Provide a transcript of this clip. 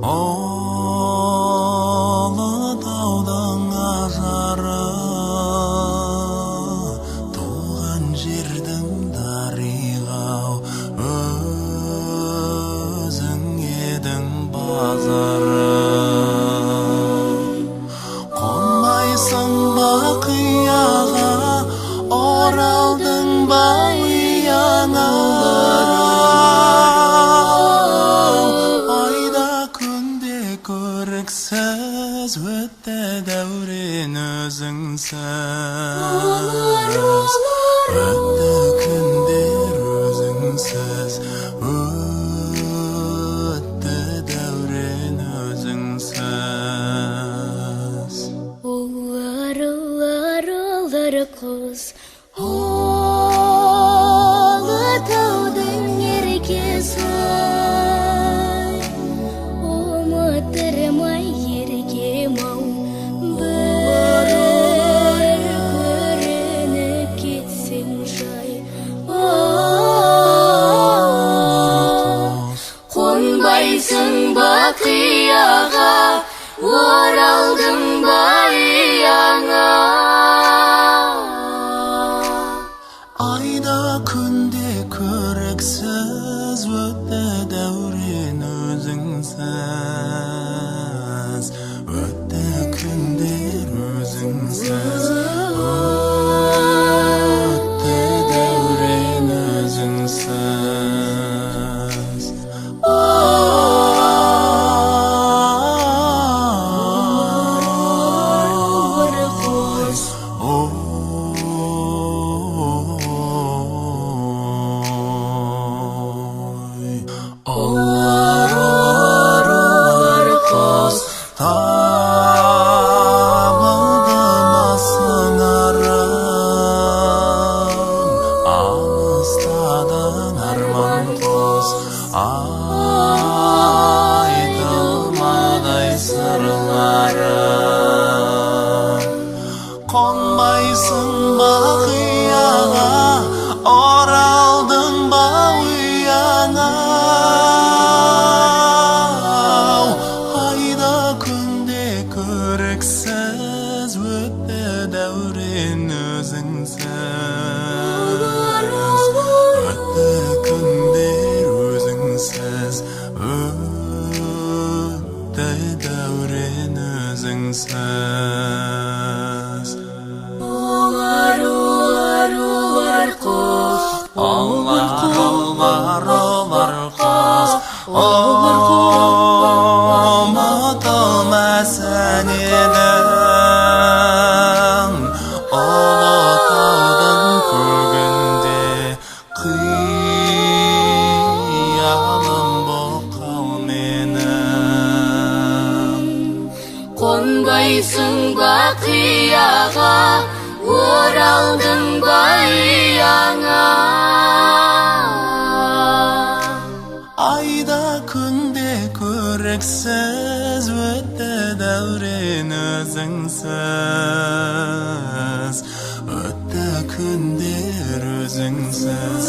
Ұлытаудың ажары, туған жердің дариғау, өзің едің базары. Қонбайсың ба қияға, оралдың ба ұяңа. Көріксіз өтті дәурен өзіңсіз, өтті күндер өзіңсіз, өтті дәурен өзіңсіз. Олар, олар, олар құз, Ұлытаудың еркесі, қонбайсың ба қияға, оралдың ба ұяңа. Айда күнде көріксіз, өтті дәурен өзіңсіз, өтті күндер өзіңсіз, өтті дәурен өзіңсіз. Олар, олар, олар құз, табылды ма сыңарың, алыстадың арман құз, айтылмадай сырларың. Қонбайсың ба қияға, оралдың ба ұяңа. Айда күнде көріксіз, өтті дәурен өзіңсіз, өтті күндер өзіңсіз, өтті дәурен өзіңсіз. Олар, олар, олар құз, Олар, олар, олар құз, ұмытылмасын едің, Ұлытаудың көгінде қиялым болып қал менің. қонбайсың ба қияға, оралдың ба ұяңа. Айда күнде көріксіз, өтті дәурен өзіңсіз, өтті күндер өзіңсіз,